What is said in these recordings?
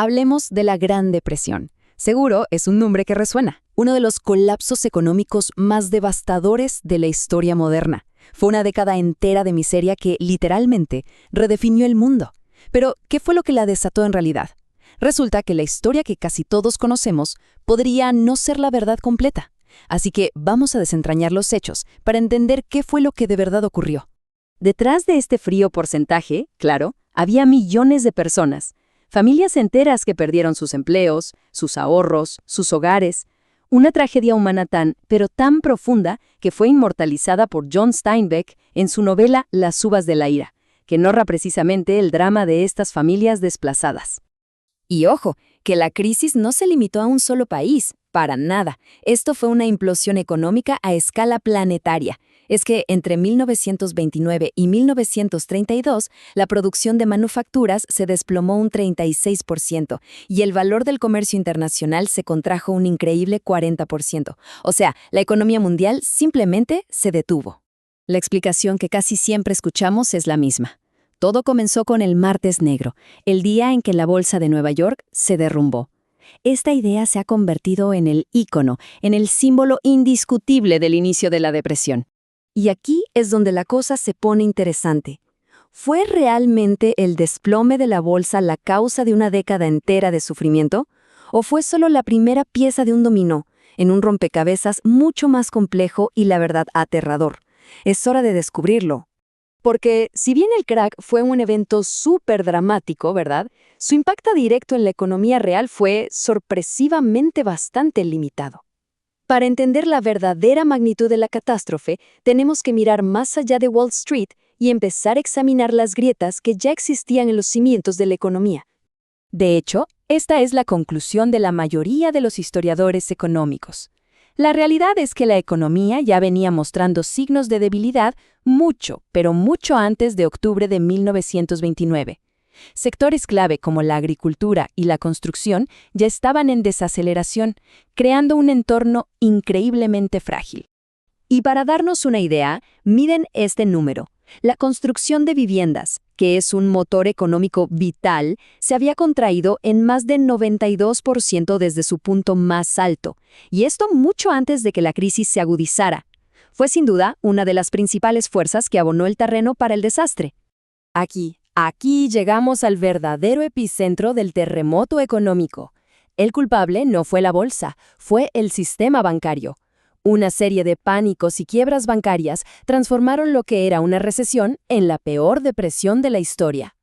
Hablemos de la Gran Depresión. Seguro es un nombre que resuena. Uno de los colapsos económicos más devastadores de la historia moderna. Fue una década entera de miseria que, literalmente, redefinió el mundo. Pero, ¿qué fue lo que la desató en realidad? Resulta que la historia que casi todos conocemos podría no ser la verdad completa. Así que vamos a desentrañar los hechos para entender qué fue lo que de verdad ocurrió. Detrás de este frío porcentaje, claro, había millones de personas. Familias enteras que perdieron sus empleos, sus ahorros, sus hogares. Una tragedia humana pero tan profunda que fue inmortalizada por John Steinbeck en su novela Las uvas de la ira, que narra precisamente el drama de estas familias desplazadas. Y ojo, que la crisis no se limitó a un solo país, para nada. Esto fue una implosión económica a escala planetaria. Es que entre 1929 y 1932, la producción de manufacturas se desplomó un 36% y el valor del comercio internacional se contrajo un increíble 40%. O sea, la economía mundial simplemente se detuvo. La explicación que casi siempre escuchamos es la misma. Todo comenzó con el Martes Negro, el día en que la bolsa de Nueva York se derrumbó. Esta idea se ha convertido en el ícono, en el símbolo indiscutible del inicio de la depresión. Y aquí es donde la cosa se pone interesante. ¿Fue realmente el desplome de la bolsa la causa de una década entera de sufrimiento? ¿O fue solo la primera pieza de un dominó, en un rompecabezas mucho más complejo y la verdad aterrador? Es hora de descubrirlo. Porque, si bien el crack fue un evento súper dramático, ¿verdad? Su impacto directo en la economía real fue sorpresivamente bastante limitado. Para entender la verdadera magnitud de la catástrofe, tenemos que mirar más allá de Wall Street y empezar a examinar las grietas que ya existían en los cimientos de la economía. De hecho, esta es la conclusión de la mayoría de los historiadores económicos. La realidad es que la economía ya venía mostrando signos de debilidad mucho, pero mucho antes de octubre de 1929. Sectores clave como la agricultura y la construcción ya estaban en desaceleración, creando un entorno increíblemente frágil. Y para darnos una idea, miren este número. La construcción de viviendas, que es un motor económico vital, se había contraído en más de 92% desde su punto más alto, y esto mucho antes de que la crisis se agudizara. Fue sin duda una de las principales fuerzas que abonó el terreno para el desastre. Aquí llegamos al verdadero epicentro del terremoto económico. El culpable no fue la bolsa, fue el sistema bancario. Una serie de pánicos y quiebras bancarias transformaron lo que era una recesión en la peor depresión de la historia.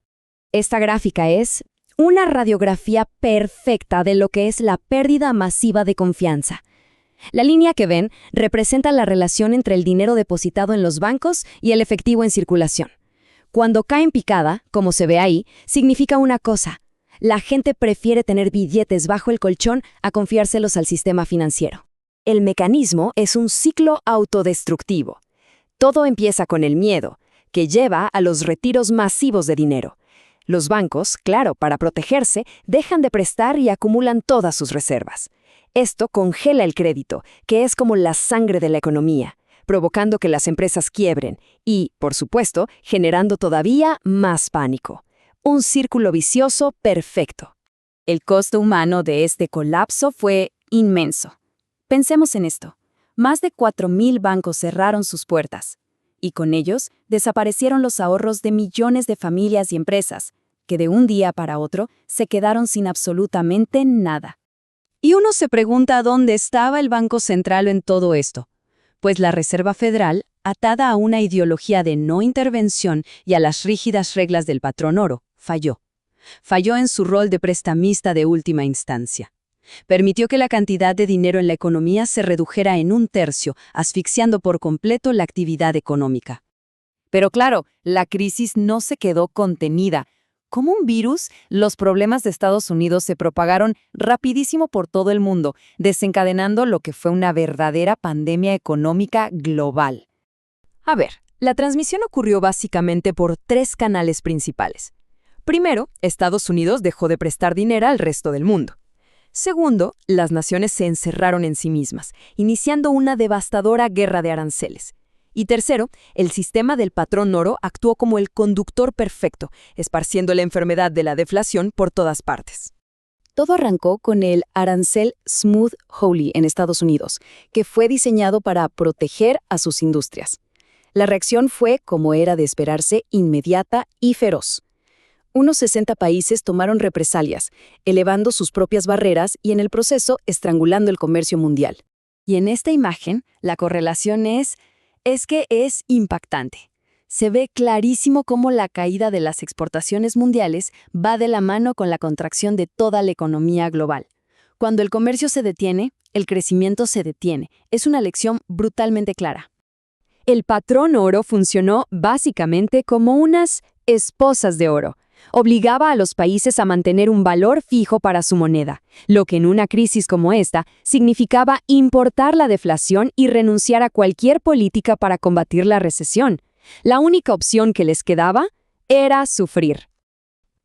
Esta gráfica es una radiografía perfecta de lo que es la pérdida masiva de confianza. La línea que ven representa la relación entre el dinero depositado en los bancos y el efectivo en circulación. Cuando cae en picada, como se ve ahí, significa una cosa: la gente prefiere tener billetes bajo el colchón a confiárselos al sistema financiero. El mecanismo es un ciclo autodestructivo. Todo empieza con el miedo, que lleva a los retiros masivos de dinero. Los bancos, claro, para protegerse, dejan de prestar y acumulan todas sus reservas. Esto congela el crédito, que es como la sangre de la economía, provocando que las empresas quiebren y, por supuesto, generando todavía más pánico. Un círculo vicioso perfecto. El costo humano de este colapso fue inmenso. Pensemos en esto. Más de 4.000 bancos cerraron sus puertas, y con ellos desaparecieron los ahorros de millones de familias y empresas, que de un día para otro se quedaron sin absolutamente nada. Y uno se pregunta dónde estaba el Banco Central en todo esto. Pues la Reserva Federal, atada a una ideología de no intervención y a las rígidas reglas del patrón oro, falló. Falló en su rol de prestamista de última instancia. Permitió que la cantidad de dinero en la economía se redujera en 1/3, asfixiando por completo la actividad económica. Pero claro, la crisis no se quedó contenida. Como un virus, los problemas de Estados Unidos se propagaron rapidísimo por todo el mundo, desencadenando lo que fue una verdadera pandemia económica global. A ver, la transmisión ocurrió básicamente por 3 canales principales. Primero, Estados Unidos dejó de prestar dinero al resto del mundo. Segundo, las naciones se encerraron en sí mismas, iniciando una devastadora guerra de aranceles. Y tercero, el sistema del patrón oro actuó como el conductor perfecto, esparciendo la enfermedad de la deflación por todas partes. Todo arrancó con el arancel Smoot-Hawley en Estados Unidos, que fue diseñado para proteger a sus industrias. La reacción fue, como era de esperarse, inmediata y feroz. Unos 60 países tomaron represalias, elevando sus propias barreras y en el proceso estrangulando el comercio mundial. Y en esta imagen, la correlación es que es impactante. Se ve clarísimo cómo la caída de las exportaciones mundiales va de la mano con la contracción de toda la economía global. Cuando el comercio se detiene, el crecimiento se detiene. Es una lección brutalmente clara. El patrón oro funcionó básicamente como unas esposas de oro. Obligaba a los países a mantener un valor fijo para su moneda, lo que en una crisis como esta significaba importar la deflación y renunciar a cualquier política para combatir la recesión. La única opción que les quedaba era sufrir.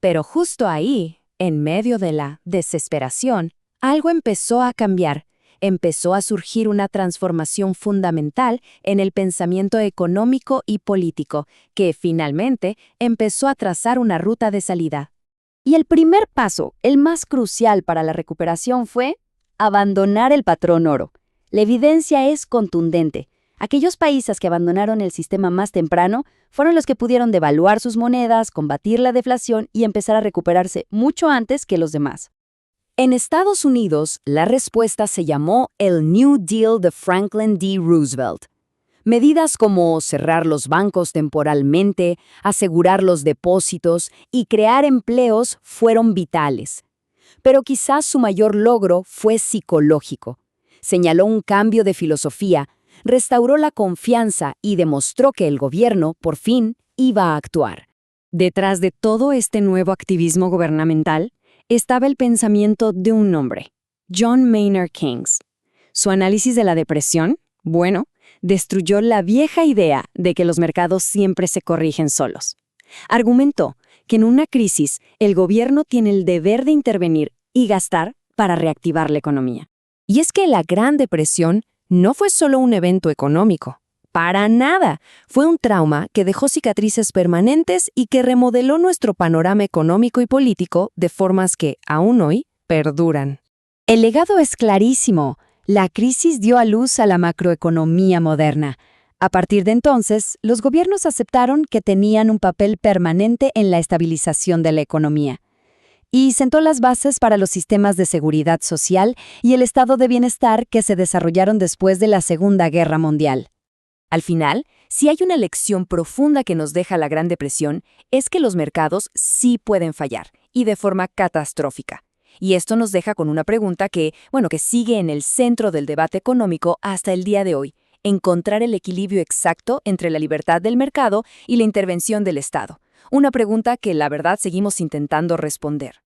Pero justo ahí, en medio de la desesperación, algo empezó a cambiar. Empezó a surgir una transformación fundamental en el pensamiento económico y político, que finalmente empezó a trazar una ruta de salida. Y el primer paso, el más crucial para la recuperación, fue abandonar el patrón oro. La evidencia es contundente. Aquellos países que abandonaron el sistema más temprano fueron los que pudieron devaluar sus monedas, combatir la deflación y empezar a recuperarse mucho antes que los demás. En Estados Unidos, la respuesta se llamó el New Deal de Franklin D. Roosevelt. Medidas como cerrar los bancos temporalmente, asegurar los depósitos y crear empleos fueron vitales. Pero quizás su mayor logro fue psicológico. Señaló un cambio de filosofía, restauró la confianza y demostró que el gobierno, por fin, iba a actuar. Detrás de todo este nuevo activismo gubernamental, estaba el pensamiento de un hombre, John Maynard Keynes. Su análisis de la depresión, destruyó la vieja idea de que los mercados siempre se corrigen solos. Argumentó que en una crisis el gobierno tiene el deber de intervenir y gastar para reactivar la economía. Y es que la Gran Depresión no fue solo un evento económico. Para nada. Fue un trauma que dejó cicatrices permanentes y que remodeló nuestro panorama económico y político de formas que, aún hoy, perduran. El legado es clarísimo. La crisis dio a luz a la macroeconomía moderna. A partir de entonces, los gobiernos aceptaron que tenían un papel permanente en la estabilización de la economía. Y sentó las bases para los sistemas de seguridad social y el estado de bienestar que se desarrollaron después de la Segunda Guerra Mundial. Al final, si hay una lección profunda que nos deja la Gran Depresión, es que los mercados sí pueden fallar, y de forma catastrófica. Y esto nos deja con una pregunta que sigue en el centro del debate económico hasta el día de hoy: encontrar el equilibrio exacto entre la libertad del mercado y la intervención del Estado. Una pregunta que, la verdad, seguimos intentando responder.